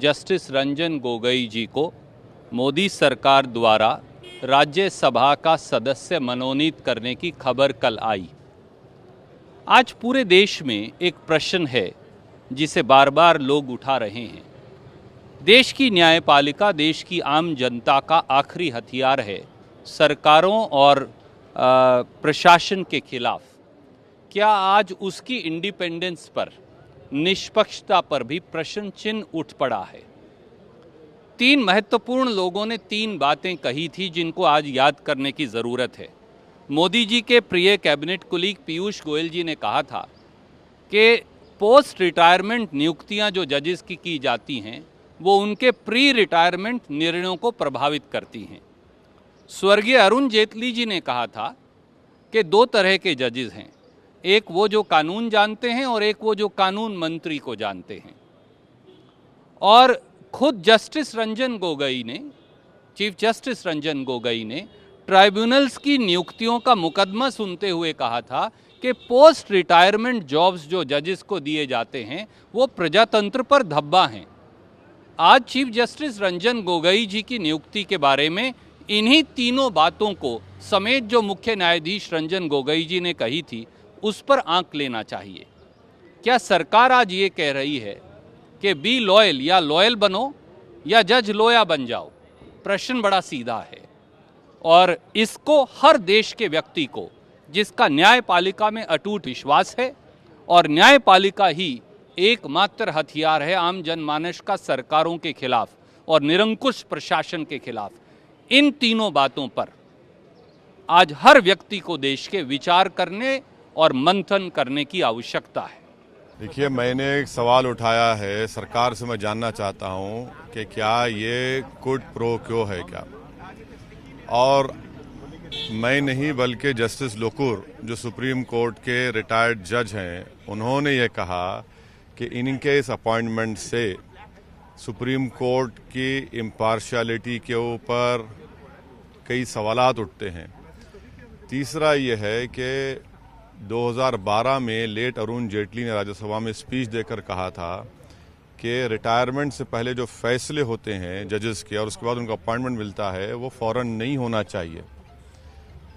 Justice Ranjan Gogoi जी को मोदी सरकार द्वारा राज्यसभा का सदस्य मनोनीत करने की खबर कल आई। आज पूरे देश में एक प्रश्न है जिसे बार बार लोग उठा रहे हैं। देश की न्यायपालिका देश की आम जनता का आखिरी हथियार है। सरकारों और प्रशासन के खिलाफ क्या आज उसकी इंडिपेंडेंस पर, निष्पक्षता पर भी प्रश्न चिन्ह उठ पड़ा है। तीन महत्वपूर्ण लोगों ने तीन बातें कही थी जिनको आज याद करने की ज़रूरत है। मोदी जी के प्रिय कैबिनेट कुलीग पीयूष गोयल जी ने कहा था कि पोस्ट रिटायरमेंट नियुक्तियां जो जजेस की जाती हैं वो उनके प्री रिटायरमेंट निर्णयों को प्रभावित करती हैं। स्वर्गीय अरुण जेटली जी ने कहा था कि दो तरह के जजेस हैं, एक वो जो कानून जानते हैं और एक वो जो कानून मंत्री को जानते हैं। और खुद जस्टिस रंजन गोगोई ने, चीफ जस्टिस रंजन गोगोई ने ट्राइब्यूनल्स की नियुक्तियों का मुकदमा सुनते हुए कहा था कि पोस्ट रिटायरमेंट जॉब्स जो जजेस को दिए जाते हैं वो प्रजातंत्र पर धब्बा हैं। आज चीफ जस्टिस रंजन गोगोई जी की नियुक्ति के बारे में इन्हीं तीनों बातों को समेत जो मुख्य न्यायाधीश रंजन गोगोई जी ने कही थी उस पर आंक लेना चाहिए। क्या सरकार आज ये कह रही है कि बी लॉयल, या लॉयल बनो या जज लोया बन जाओ? प्रश्न बड़ा सीधा है और इसको हर देश के व्यक्ति को जिसका न्यायपालिका में अटूट विश्वास है, और न्यायपालिका ही एकमात्र हथियार है आम जनमानस का सरकारों के खिलाफ और निरंकुश प्रशासन के खिलाफ, इन तीनों बातों पर आज हर व्यक्ति को देश के विचार करने और मंथन करने की आवश्यकता है। देखिए, मैंने एक सवाल उठाया है, सरकार से मैं जानना चाहता हूं कि क्या ये क्विड प्रो क्यो है क्या? और मैं नहीं बल्कि जस्टिस लोकुर जो सुप्रीम कोर्ट के रिटायर्ड जज हैं, उन्होंने ये कहा कि इनके इस अपॉइंटमेंट से सुप्रीम कोर्ट की इम्पार्शियलिटी के ऊपर कई सवालात उठते हैं। तीसरा ये है कि 2012 में लेट अरुण जेटली ने राज्यसभा में स्पीच देकर कहा था कि रिटायरमेंट से पहले जो फैसले होते हैं जजेस के और उसके बाद उनको अपॉइंटमेंट मिलता है वो फ़ौरन नहीं होना चाहिए।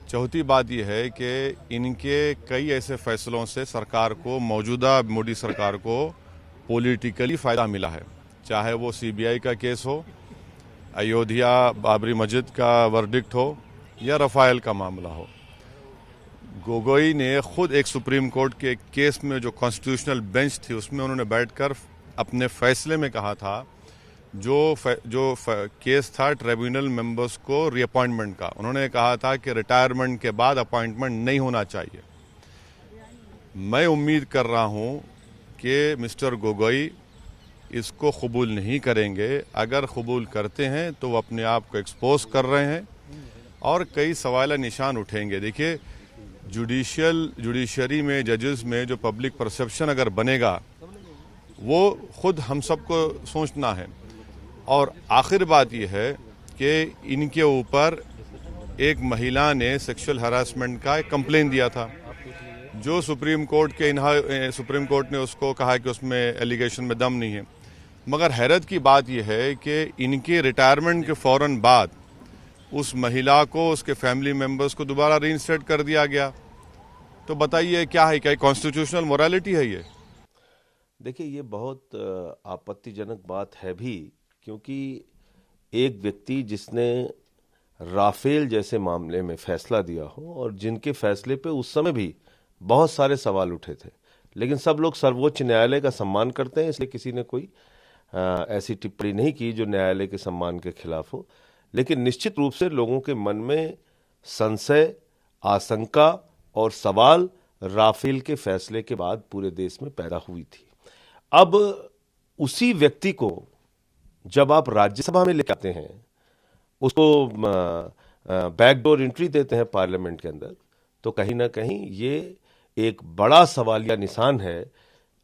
चौथी बात यह है कि इनके कई ऐसे फैसलों से सरकार को, मौजूदा मोदी सरकार को पॉलिटिकली फ़ायदा मिला है, चाहे वो सीबीआई का केस हो, अयोध्या बाबरी मस्जिद का वर्डिक्ट हो या रफाल का मामला हो। गोगोई ने खुद एक सुप्रीम कोर्ट के केस में जो कॉन्स्टिट्यूशनल बेंच थी उसमें उन्होंने बैठकर अपने फैसले में कहा था जो केस था ट्रिब्यूनल मेंबर्स को रीअपॉइंटमेंट का, उन्होंने कहा था कि रिटायरमेंट के बाद अपॉइंटमेंट नहीं होना चाहिए। मैं उम्मीद कर रहा हूं कि मिस्टर गोगोई इसको कबूल नहीं करेंगे। अगर कबूल करते हैं तो वो अपने आप को एक्सपोज कर रहे हैं और कई सवाल निशान उठेंगे। देखिए, जुडिशरी में, जजेस में जो पब्लिक परसेप्शन अगर बनेगा वो खुद हम सबको सोचना है। और आखिर बात यह है कि इनके ऊपर एक महिला ने सेक्सुअल हरासमेंट का एक कंप्लेन दिया था, जो सुप्रीम कोर्ट ने उसको कहा कि उसमें एलिगेशन में दम नहीं है। मगर हैरत की बात यह है कि इनके रिटायरमेंट के फ़ौरन बाद उस महिला को, उसके फैमिली मेंबर्स को दोबारा रीइंस्टेट कर दिया गया। तो बताइए क्या है, क्या कॉन्स्टिट्यूशनल मोरालिटी है ये? देखिए, ये बहुत आपत्तिजनक बात है भी, क्योंकि एक व्यक्ति जिसने राफेल जैसे मामले में फैसला दिया हो और जिनके फैसले पे उस समय भी बहुत सारे सवाल उठे थे, लेकिन सब लोग सर्वोच्च न्यायालय का सम्मान करते हैं, इसलिए किसी ने कोई ऐसी टिप्पणी नहीं की जो न्यायालय के सम्मान के खिलाफ हो। लेकिन निश्चित रूप से लोगों के मन में संशय, आशंका और सवाल राफेल के फैसले के बाद पूरे देश में पैदा हुई थी। अब उसी व्यक्ति को जब आप राज्यसभा में ले आते हैं, उसको बैकडोर एंट्री देते हैं पार्लियामेंट के अंदर, तो कहीं ना कहीं ये एक बड़ा सवालिया निशान है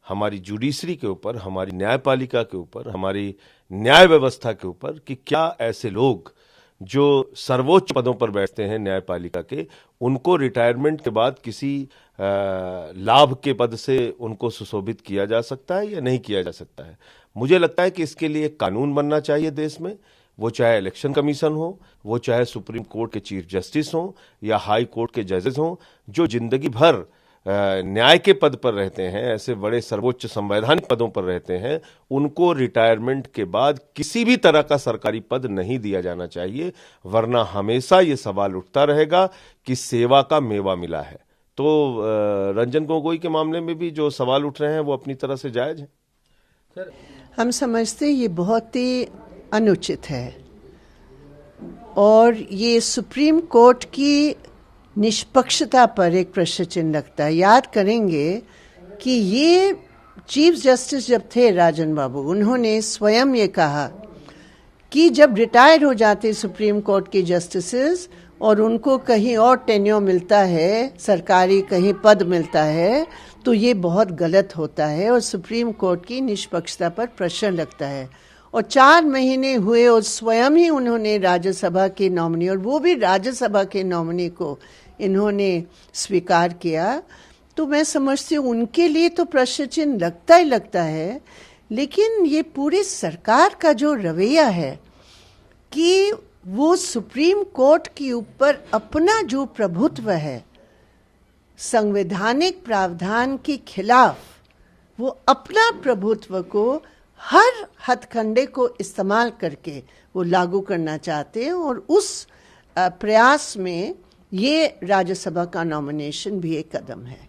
हमारी जुडिशरी के ऊपर, हमारी न्यायपालिका के ऊपर, हमारी न्याय व्यवस्था के ऊपर, कि क्या ऐसे लोग जो सर्वोच्च पदों पर बैठते हैं न्यायपालिका के, उनको रिटायरमेंट के बाद किसी लाभ के पद से उनको सुशोभित किया जा सकता है या नहीं किया जा सकता है। मुझे लगता है कि इसके लिए एक कानून बनना चाहिए देश में, वो चाहे इलेक्शन कमीशन हो, वो चाहे सुप्रीम कोर्ट के चीफ जस्टिस हो या हाई कोर्ट के जजेस हो, जो जिंदगी भर न्याय के पद पर रहते हैं, ऐसे बड़े सर्वोच्च संवैधानिक पदों पर रहते हैं, उनको रिटायरमेंट के बाद किसी भी तरह का सरकारी पद नहीं दिया जाना चाहिए, वरना हमेशा ये सवाल उठता रहेगा कि सेवा का मेवा मिला है। तो रंजन गोगोई के मामले में भी जो सवाल उठ रहे हैं वो अपनी तरह से जायज है। हम समझते ये बहुत ही अनुचित है और ये सुप्रीम कोर्ट की निष्पक्षता पर एक प्रश्न चिन्ह लगता है। याद करेंगे कि ये चीफ जस्टिस जब थे राजन बाबू, उन्होंने स्वयं ये कहा कि जब रिटायर हो जाते सुप्रीम कोर्ट के जस्टिसेस और उनको कहीं और टेन्योर मिलता है, सरकारी कहीं पद मिलता है, तो ये बहुत गलत होता है और सुप्रीम कोर्ट की निष्पक्षता पर प्रश्न लगता है। और 4 महीने हुए और स्वयं ही उन्होंने राज्यसभा के नॉमिनी, और वो भी राज्यसभा के नॉमिनी को इन्होंने स्वीकार किया, तो मैं समझती हूँ उनके लिए तो प्रश्न चिन्ह लगता ही लगता है। लेकिन ये पूरी सरकार का जो रवैया है कि वो सुप्रीम कोर्ट के ऊपर अपना जो प्रभुत्व है संवैधानिक प्रावधान के खिलाफ, वो अपना प्रभुत्व को हर हथकंडे को इस्तेमाल करके वो लागू करना चाहते हैं, और उस प्रयास में ये राज्यसभा का नॉमिनेशन भी एक कदम है।